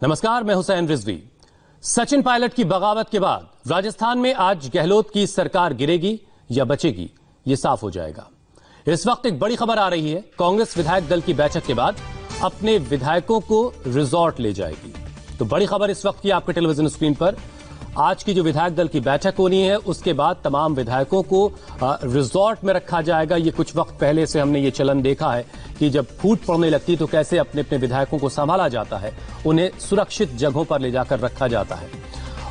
नमस्कार, मैं हुसैन रिजवी। सचिन पायलट की बगावत के बाद राजस्थान में आज गहलोत की सरकार गिरेगी या बचेगी, यह साफ हो जाएगा। इस वक्त एक बड़ी खबर आ रही है। कांग्रेस विधायक दल की बैठक के बाद अपने विधायकों को रिजॉर्ट ले जाएगी। तो बड़ी खबर इस वक्त की आपके टेलीविजन स्क्रीन पर। आज की जो विधायक दल की बैठक होनी है, उसके बाद तमाम विधायकों को रिजॉर्ट में रखा जाएगा। ये कुछ वक्त पहले से हमने ये चलन देखा है कि जब फूट पड़ने लगती तो कैसे अपने अपने विधायकों को संभाला जाता है, उन्हें सुरक्षित जगहों पर ले जाकर रखा जाता है।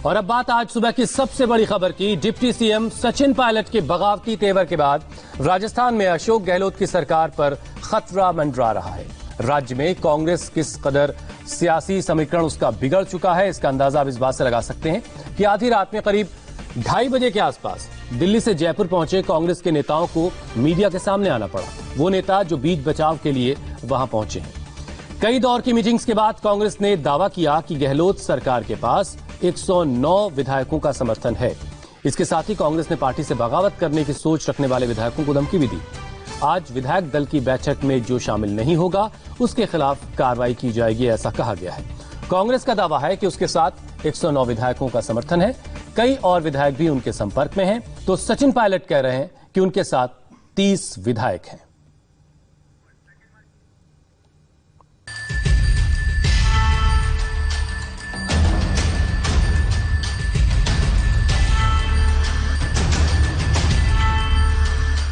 और अब बात आज सुबह की सबसे बड़ी खबर की। डिप्टी सीएम सचिन पायलट के बगावती तेवर के बाद राजस्थान में अशोक गहलोत की सरकार पर खतरा मंडरा रहा है। राज्य में कांग्रेस किस कदर सियासी समीकरण उसका बिगड़ चुका है, इसका अंदाजा आप इस बात से लगा सकते हैं कि आधी रात में करीब 2:30 बजे के आसपास दिल्ली से जयपुर पहुंचे कांग्रेस के नेताओं को मीडिया के सामने आना पड़ा। वो नेता जो बीच बचाव के लिए वहां पहुंचे हैं। कई दौर की मीटिंग्स के बाद कांग्रेस ने दावा किया कि गहलोत सरकार के पास 109 विधायकों का समर्थन है। इसके साथ ही कांग्रेस ने पार्टी से बगावत करने की सोच रखने वाले विधायकों को धमकी भी दी। आज विधायक दल की बैठक में जो शामिल नहीं होगा उसके खिलाफ कार्रवाई की जाएगी, ऐसा कहा गया है। कांग्रेस का दावा है कि उसके साथ 109 विधायकों का समर्थन है। कई और विधायक भी उनके संपर्क में हैं। तो सचिन पायलट कह रहे हैं कि उनके साथ 30 विधायक हैं।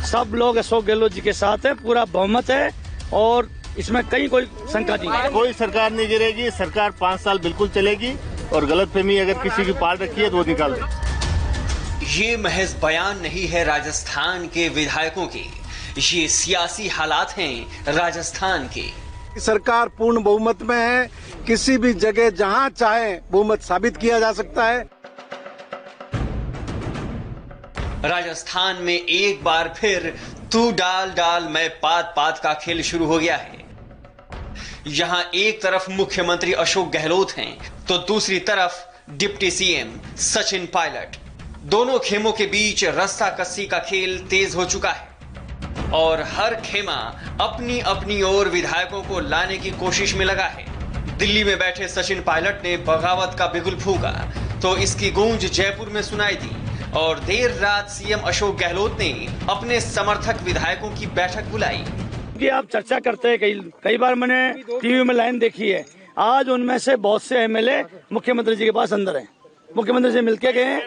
सब लोग अशोक गहलोत जी के साथ है, पूरा बहुमत है और इसमें कहीं कोई शंका नहीं है। कोई सरकार नहीं गिरेगी, सरकार 5 साल बिल्कुल चलेगी और गलतफहमी अगर किसी की पाल रखी है तो वो निकाल दे। ये महज बयान नहीं है राजस्थान के विधायकों के, ये सियासी हालात हैं राजस्थान के। सरकार पूर्ण बहुमत में है, किसी भी जगह जहां चाहे बहुमत साबित किया जा सकता है। राजस्थान में एक बार फिर तू डाल डाल मैं पात पात का खेल शुरू हो गया है। यहां एक तरफ मुख्यमंत्री अशोक गहलोत हैं तो दूसरी तरफ डिप्टी सीएम सचिन पायलट। दोनों खेमों के बीच रस्सा कस्सी का खेल तेज हो चुका है और हर खेमा अपनी अपनी ओर विधायकों को लाने की कोशिश में लगा है। दिल्ली में बैठे सचिन पायलट ने बगावत का बिगुल फूंका तो इसकी गूंज जयपुर में सुनाई दी और देर रात सीएम अशोक गहलोत ने अपने समर्थक विधायकों की बैठक बुलाई। कि आप चर्चा करते हैं, कई बार मैंने टीवी में लाइन देखी है। आज उनमें से बहुत से एमएलए मुख्यमंत्री जी के पास अंदर हैं, मुख्यमंत्री से मिलके गए हैं।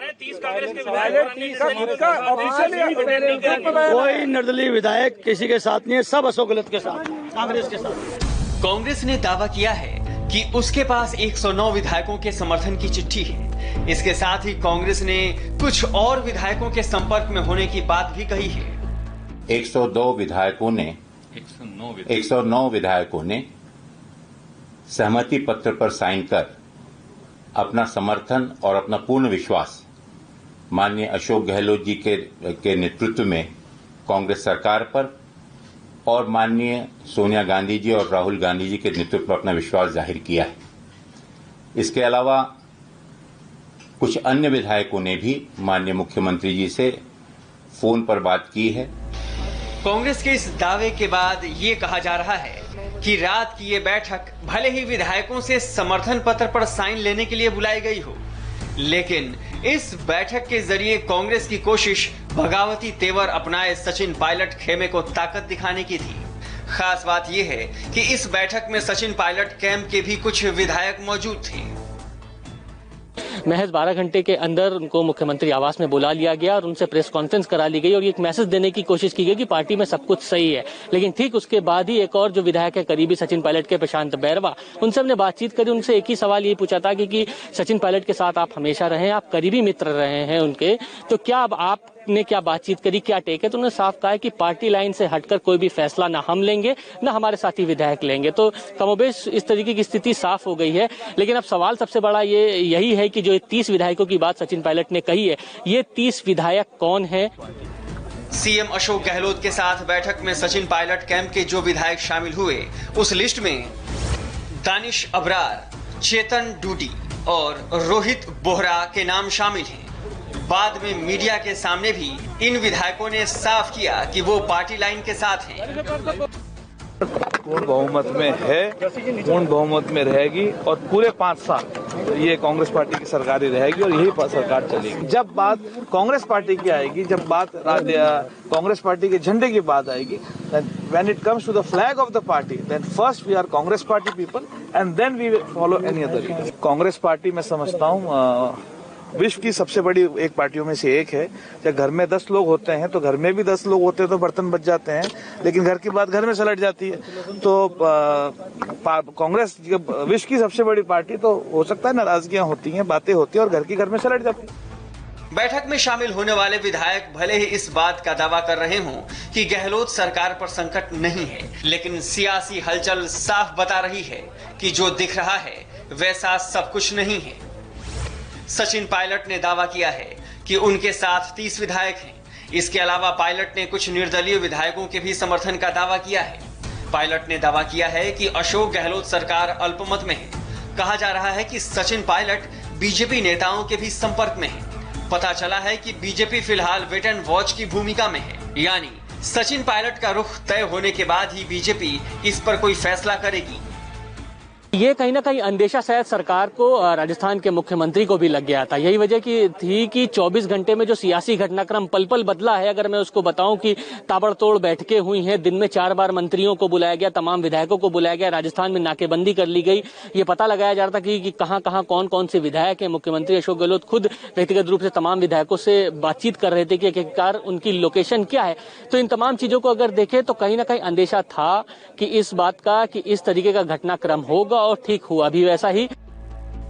कोई निर्दलीय विधायक किसी के साथ नहीं है, सब अशोक गहलोत के साथ, कांग्रेस के साथ। कांग्रेस ने दावा किया है कि उसके पास 109 विधायकों के समर्थन की चिट्ठी है। इसके साथ ही कांग्रेस ने कुछ और विधायकों के संपर्क में होने की बात भी कही है। 109 विधायकों ने सहमति पत्र पर साइन कर अपना समर्थन और अपना पूर्ण विश्वास माननीय अशोक गहलोत जी के नेतृत्व में कांग्रेस सरकार पर और माननीय सोनिया गांधी जी और राहुल गांधी जी के नेतृत्व पर अपना विश्वास जाहिर किया है। इसके अलावा कुछ अन्य विधायकों ने भी माननीय मुख्यमंत्री जी से फोन पर बात की है। कांग्रेस के इस दावे के बाद ये कहा जा रहा है कि रात की ये बैठक भले ही विधायकों से समर्थन पत्र पर साइन लेने के लिए बुलाई गई हो, लेकिन इस बैठक के जरिए कांग्रेस की कोशिश बगावती तेवर अपनाए सचिन पायलट खेमे को ताकत दिखाने की थी। खास बात यह है कि इस बैठक में सचिन पायलट कैंप के भी कुछ विधायक मौजूद थे। महज 12 घंटे के अंदर उनको मुख्यमंत्री आवास में बुला लिया गया और उनसे प्रेस कॉन्फ्रेंस करा ली गई और एक मैसेज देने की कोशिश की गई कि पार्टी में सब कुछ सही है। लेकिन ठीक उसके बाद ही एक और जो विधायक है करीबी सचिन पायलट के, प्रशांत बैरवा, उनसे हमने बातचीत करी। उनसे एक ही सवाल ये पूछा था कि सचिन पायलट के साथ आप हमेशा रहे, आप करीबी मित्र रहे हैं उनके, तो क्या अब आपने क्या बातचीत करी, क्या टेक है? तो उन्होंने साफ कहा है कि पार्टी लाइन से हटकर कोई भी फैसला ना हम लेंगे ना हमारे साथी विधायक लेंगे। तो कमोबेश इस तरीके की स्थिति साफ हो गई है। लेकिन अब सवाल सबसे बड़ा यही है कि जो 30 विधायकों की बात सचिन पायलट ने कही है, ये 30 विधायक कौन है? सीएम अशोक गहलोत के साथ बैठक में सचिन पायलट कैंप के जो विधायक शामिल हुए, उस लिस्ट में दानिश अबरार, चेतन डूडी और रोहित बोहरा के नाम शामिल हैं। बाद में मीडिया के सामने भी इन विधायकों ने साफ किया कि वो पार्टी लाइन के साथ हैं। पूर्ण बहुमत में है, पूर्ण बहुमत में रहेगी और पूरे 5 साल ये कांग्रेस पार्टी की सरकार ही रहेगी और यही सरकार चलेगी। जब बात कांग्रेस पार्टी की आएगी, जब बात कांग्रेस पार्टी के झंडे की बात आएगी, when it comes to the flag of the party, then first we are Congress party people and then we will follow any other leader. Congress party मैं समझता हूँ विश्व की सबसे बड़ी एक पार्टियों में से एक है। जब घर में 10 लोग होते हैं तो घर में भी 10 लोग होते हैं तो बर्तन बच जाते हैं, लेकिन घर की बात घर में सलट जाती है। तो कांग्रेस विश्व की सबसे बड़ी पार्टी, तो हो सकता है नाराजगियां होती हैं, बातें होती हैं और घर की घर में सलट जाती है। बैठक में शामिल होने वाले विधायक भले ही इस बात का दावा कर रहे हों कि गहलोत सरकार पर संकट नहीं है, लेकिन सियासी हलचल साफ बता रही है कि जो दिख रहा है वैसा सब कुछ नहीं है। सचिन पायलट ने दावा किया है कि उनके साथ 30 विधायक हैं। इसके अलावा पायलट ने कुछ निर्दलीय विधायकों के भी समर्थन का दावा किया है। पायलट ने दावा किया है कि अशोक गहलोत सरकार अल्पमत में है। कहा जा रहा है कि सचिन पायलट बीजेपी नेताओं के भी संपर्क में है। पता चला है कि बीजेपी फिलहाल वेट एंड वॉच की भूमिका में है, यानी सचिन पायलट का रुख तय होने के बाद ही बीजेपी इस पर कोई फैसला करेगी। ये कहीं ना कहीं अंदेशा शायद सरकार को, राजस्थान के मुख्यमंत्री को भी लग गया था। यही वजह की थी कि 24 घंटे में जो सियासी घटनाक्रम पल पल बदला है। अगर मैं उसको बताऊं कि ताबड़तोड़ बैठकें हुई हैं, दिन में 4 बार मंत्रियों को बुलाया गया, तमाम विधायकों को बुलाया गया, राजस्थान में नाकेबंदी कर ली गई। ये पता लगाया जा रहा था कि कहां कहां कौन कौन से विधायक हैं। मुख्यमंत्री अशोक गहलोत खुद व्यक्तिगत रूप से तमाम विधायकों से बातचीत कर रहे थे कि आखिरकार उनकी लोकेशन क्या है। तो इन तमाम चीजों को अगर देखें तो कहीं ना कहीं अंदेशा था कि इस बात का कि इस तरीके का घटनाक्रम होगा, और ठीक हुआ भी वैसा ही।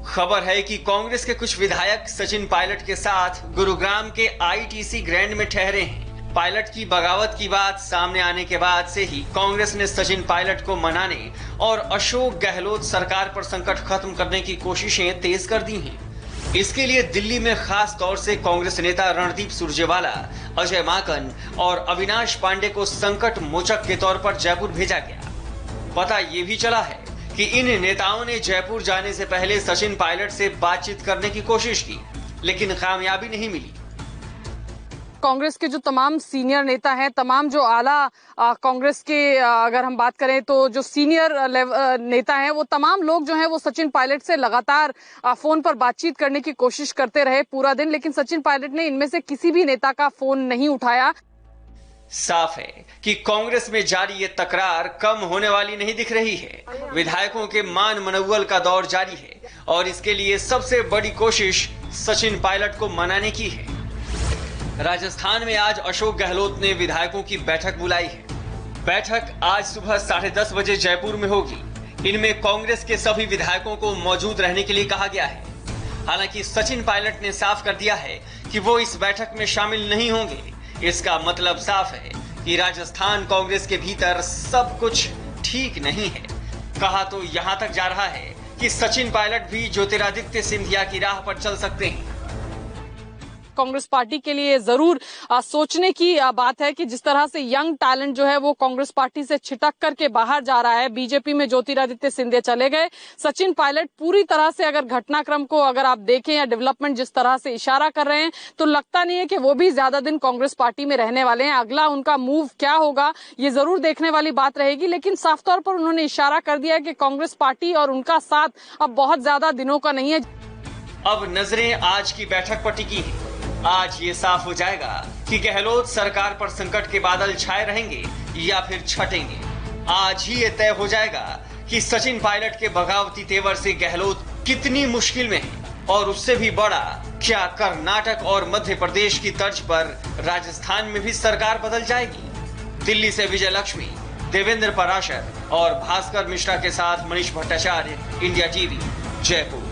खबर है कि कांग्रेस के कुछ विधायक सचिन पायलट के साथ गुरुग्राम के आईटीसी ग्रैंड में ठहरे हैं। पायलट की बगावत की बात सामने आने के बाद से ही कांग्रेस ने सचिन पायलट को मनाने और अशोक गहलोत सरकार पर संकट खत्म करने की कोशिशें तेज कर दी हैं। इसके लिए दिल्ली में खास तौर से कांग्रेस नेता रणदीप सुरजेवाला, अजय माकन और अविनाश पांडे को संकट मोचक के तौर पर जयपुर भेजा गया। पता ये भी चला है कि इन नेताओं ने जयपुर जाने से पहले सचिन पायलट से बातचीत करने की कोशिश की, लेकिन कामयाबी नहीं मिली। कांग्रेस के जो तमाम सीनियर नेता हैं, तमाम जो आला कांग्रेस के अगर हम बात करें तो जो सीनियर नेता हैं, वो तमाम लोग जो हैं वो सचिन पायलट से लगातार फोन पर बातचीत करने की कोशिश करते रहे पूरा दिन, लेकिन सचिन पायलट ने इनमें से किसी भी नेता का फोन नहीं उठाया। साफ है कि कांग्रेस में जारी ये तकरार कम होने वाली नहीं दिख रही है। विधायकों के मान मनौवल का दौर जारी है और इसके लिए सबसे बड़ी कोशिश सचिन पायलट को मनाने की है। राजस्थान में आज अशोक गहलोत ने विधायकों की बैठक बुलाई है। बैठक आज सुबह 10:30 बजे जयपुर में होगी। इनमें कांग्रेस के सभी विधायकों को मौजूद रहने के लिए कहा गया है। हालांकि सचिन पायलट ने साफ कर दिया है कि वो इस बैठक में शामिल नहीं होंगे। इसका मतलब साफ है कि राजस्थान कांग्रेस के भीतर सब कुछ ठीक नहीं है। कहा तो यहां तक जा रहा है कि सचिन पायलट भी ज्योतिरादित्य सिंधिया की राह पर चल सकते हैं। कांग्रेस पार्टी के लिए जरूर सोचने की बात है कि जिस तरह से यंग टैलेंट जो है वो कांग्रेस पार्टी से छिटक करके बाहर जा रहा है। बीजेपी में ज्योतिरादित्य सिंधिया चले गए। सचिन पायलट पूरी तरह से अगर घटनाक्रम को अगर आप देखें या डेवलपमेंट जिस तरह से इशारा कर रहे हैं, तो लगता नहीं है कि वो भी ज्यादा दिन कांग्रेस पार्टी में रहने वाले हैं। अगला उनका मूव क्या होगा ये जरूर देखने वाली बात रहेगी, लेकिन साफ तौर पर उन्होंने इशारा कर दिया है कि कांग्रेस पार्टी और उनका साथ अब बहुत ज्यादा दिनों का नहीं है। अब नजरें आज की बैठक पर टिकी हैं। आज ये साफ हो जाएगा कि गहलोत सरकार पर संकट के बादल छाए रहेंगे या फिर छटेंगे। आज ही ये तय हो जाएगा कि सचिन पायलट के बगावती तेवर से गहलोत कितनी मुश्किल में है, और उससे भी बड़ा क्या कर्नाटक और मध्य प्रदेश की तर्ज पर राजस्थान में भी सरकार बदल जाएगी। दिल्ली से विजय लक्ष्मी, देवेंद्र पराशर और भास्कर मिश्रा के साथ मनीष भट्टाचार्य, इंडिया टीवी, जयपुर।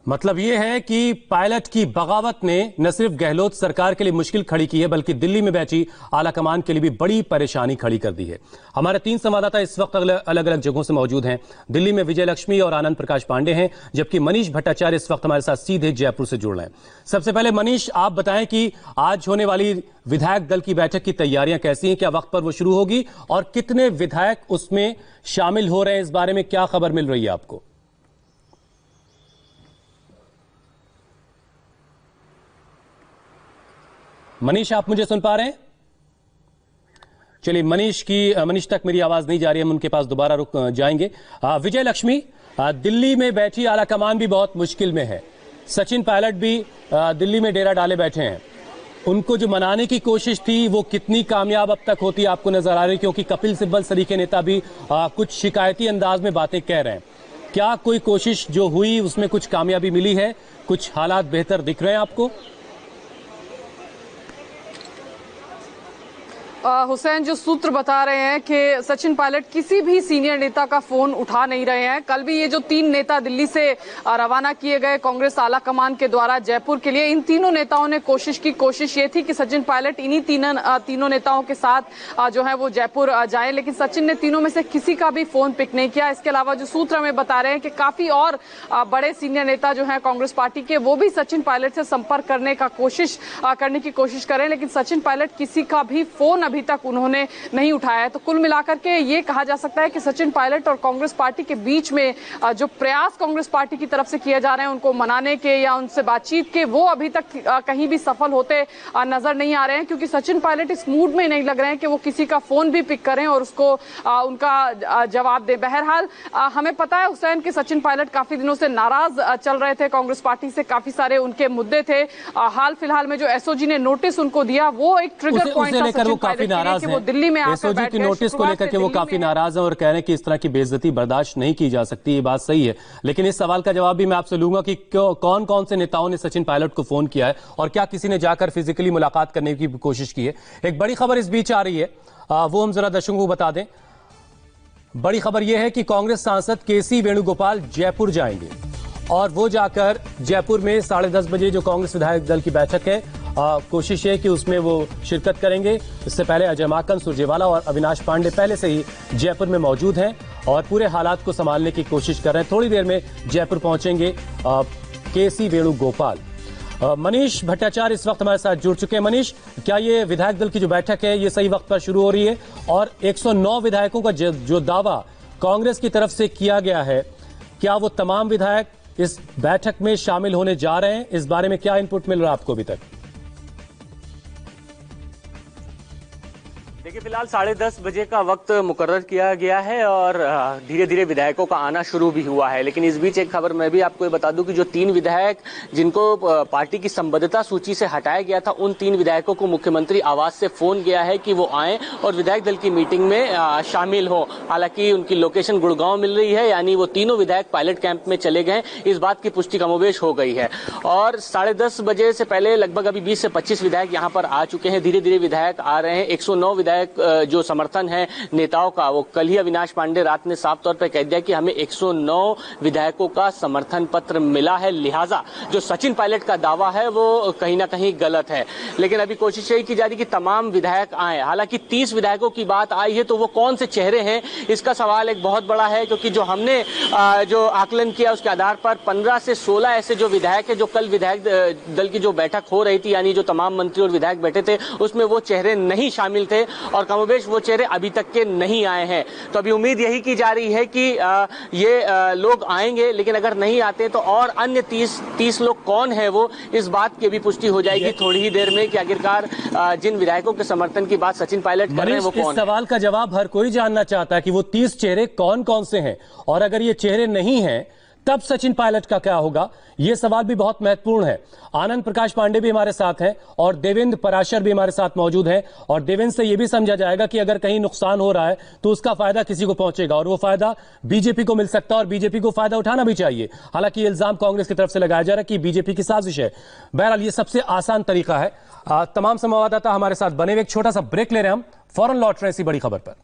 मतलब ये है कि पायलट की बगावत ने न सिर्फ गहलोत सरकार के लिए मुश्किल खड़ी की है, बल्कि दिल्ली में बैठी आला कमान के लिए भी बड़ी परेशानी खड़ी कर दी है। हमारे 3 संवाददाता इस वक्त अलग अलग जगहों से मौजूद हैं। दिल्ली में विजय लक्ष्मी और आनंद प्रकाश पांडे हैं, जबकि मनीष भट्टाचार्य इस वक्त हमारे साथ सीधे जयपुर से जुड़ रहे हैं। सबसे पहले मनीष, आप बताएं कि आज होने वाली विधायक दल की बैठक की तैयारियां कैसी हैं? क्या वक्त पर वो शुरू होगी और कितने विधायक उसमें शामिल हो रहे हैं? इस बारे में क्या खबर मिल रही है आपको? मनीष, आप मुझे सुन पा रहे हैं? चलिए मनीष तक मेरी आवाज नहीं जा रही है, हम उनके पास दोबारा रुक जाएंगे। विजय लक्ष्मी, दिल्ली में बैठी आला कमान भी बहुत मुश्किल में है, सचिन पायलट भी दिल्ली में डेरा डाले बैठे हैं, उनको जो मनाने की कोशिश थी वो कितनी कामयाब अब तक होती आपको नजर आ रही, क्योंकि कपिल सिब्बल सरीखे नेता भी कुछ शिकायती अंदाज में बातें कह रहे हैं। क्या कोई कोशिश जो हुई उसमें कुछ कामयाबी मिली है, कुछ हालात बेहतर दिख रहे हैं आपको? हुसैन, जो सूत्र बता रहे हैं कि सचिन पायलट किसी भी सीनियर नेता का फोन उठा नहीं रहे हैं। कल भी ये जो 3 नेता दिल्ली से रवाना किए गए कांग्रेस आला कमान के द्वारा जयपुर के लिए, इन तीनों नेताओं ने कोशिश ये थी कि सचिन पायलट इन्हीं तीनों नेताओं के साथ जो है वो जयपुर जाए, लेकिन सचिन ने तीनों में से किसी का भी फोन पिक नहीं किया। इसके अलावा जो सूत्र हमें बता रहे हैं कि काफी और बड़े सीनियर नेता जो है कांग्रेस पार्टी के, वो भी सचिन पायलट से संपर्क करने की कोशिश करें, लेकिन सचिन पायलट किसी का भी फोन अभी तक उन्होंने नहीं उठाया है। तो कुल मिलाकर के ये कहा जा सकता है कि सचिन पायलट और कांग्रेस पार्टी के बीच में जो प्रयास कांग्रेस पार्टी की तरफ से किए जा रहे हैं उनको मनाने के या उनसे बातचीत के, वो अभी तक कहीं भी सफल होते नजर नहीं आ रहे हैं, क्योंकि सचिन पायलट इस मूड में नहीं लग रहे हैं कि वो किसी का फोन भी पिक करें और उसको उनका जवाब दे। बहरहाल हमें पता है हुसैन कि सचिन पायलट काफी दिनों से नाराज चल रहे थे कांग्रेस पार्टी से, काफी सारे उनके मुद्दे थे। हाल फिलहाल में जो एसओजी ने नोटिस उनको दिया वो एक ट्रिगर पॉइंट था सचिन पायलट नाराज हैं, दिल्ली में एसओजी की नोटिस को लेकर के वो काफी नाराज हैं और कह रहे हैं कि इस तरह की बेइज्जती बर्दाश्त नहीं की जा सकती। ये बात सही है, लेकिन इस सवाल का जवाब भी मैं आपसे लूंगा कि कौन कौन से नेताओं ने सचिन पायलट को फोन किया है और क्या किसी ने जाकर फिजिकली मुलाकात करने की कोशिश की है। एक बड़ी खबर इस बीच आ रही है, वो हम जरा दर्शकों को बता दें। बड़ी खबर यह है कि कांग्रेस सांसद केसी वेणुगोपाल जयपुर जाएंगे और वो जाकर जयपुर में 10:30 बजे जो कांग्रेस विधायक दल की बैठक है, कोशिश है कि उसमें वो शिरकत करेंगे। इससे पहले अजय माकन, सुरजेवाला और अविनाश पांडे पहले से ही जयपुर में मौजूद हैं और पूरे हालात को संभालने की कोशिश कर रहे हैं। थोड़ी देर में जयपुर पहुंचेंगे केसी वेणुगोपाल। मनीष भट्टाचार्य इस वक्त हमारे साथ जुड़ चुके हैं। मनीष, क्या ये विधायक दल की जो बैठक है ये सही वक्त पर शुरू हो रही है? और 109 विधायकों का जो दावा कांग्रेस की तरफ से किया गया है, क्या वो तमाम विधायक इस बैठक में शामिल होने जा रहे हैं? इस बारे में क्या इनपुट मिल रहा है आपको अभी तक? देखिए, फिलहाल 10:30 बजे का वक्त मुकर्रर किया गया है और धीरे धीरे विधायकों का आना शुरू भी हुआ है। लेकिन इस बीच एक खबर मैं भी आपको ये बता दूं कि जो 3 विधायक जिनको पार्टी की संबद्धता सूची से हटाया गया था, उन 3 विधायकों को मुख्यमंत्री आवास से फोन गया है कि वो आए और विधायक दल की मीटिंग में शामिल हो। हालांकि उनकी लोकेशन गुड़गांव मिल रही है, यानी वो तीनों विधायक पायलट कैंप में चले गए। इस बात की पुष्टि कमोबेश हो गई है और 10:30 बजे से पहले लगभग अभी 20 से 25 विधायक यहाँ पर आ चुके हैं। धीरे धीरे विधायक आ रहे हैं। 109 विधायक जो समर्थन है नेताओं का, वो कल ही अविनाश पांडे रात ने साफ तौर पर कह दिया कि हमें 109 विधायकों का समर्थन पत्र मिला है, लिहाजा जो सचिन पायलट का दावा है वो कहीं ना कहीं गलत है। लेकिन अभी कोशिश यही की जा रही कि तमाम विधायक आए। हालांकि 30 विधायकों की बात आई है, तो वो कौन से चेहरे हैं, इसका सवाल एक बहुत बड़ा है, क्योंकि जो हमने जो आकलन किया उसके आधार पर 15 से 16 ऐसे जो विधायक है, जो कल विधायक दल की जो बैठक हो रही थी, यानी जो तमाम मंत्री और विधायक बैठे थे, उसमें वो चेहरे नहीं शामिल थे और कमोबेश वो चेहरे अभी तक के नहीं आए हैं। तो अभी उम्मीद यही की जा रही है कि ये लोग आएंगे, लेकिन अगर नहीं आते तो और अन्य 30 लोग कौन है वो, इस बात की भी पुष्टि हो जाएगी थोड़ी ही देर में कि आखिरकार जिन विधायकों के समर्थन की बात सचिन पायलट कर रहे हैं वो कौन है। इस सवाल का जवाब हर कोई जानना चाहता है कि वो 30 चेहरे कौन कौन से हैं, और अगर ये चेहरे नहीं हैं तब सचिन पायलट का क्या होगा, यह सवाल भी बहुत महत्वपूर्ण है। आनंद प्रकाश पांडे भी हमारे साथ हैं और देवेंद्र पराशर भी हमारे साथ मौजूद हैं, और देवेंद्र से यह भी समझा जाएगा कि अगर कहीं नुकसान हो रहा है तो उसका फायदा किसी को पहुंचेगा और वो फायदा बीजेपी को मिल सकता है और बीजेपी को फायदा उठाना भी चाहिए। हालांकि इल्जाम कांग्रेस की तरफ से लगाया जा रहा है कि बीजेपी की साजिश है। बहरहाल ये सबसे आसान तरीका है। तमाम संवाददाता हमारे साथ बने हुए। एक छोटा सा ब्रेक ले रहे हैं हम, फौरन लौट रहे हैं इसी बड़ी खबर पर।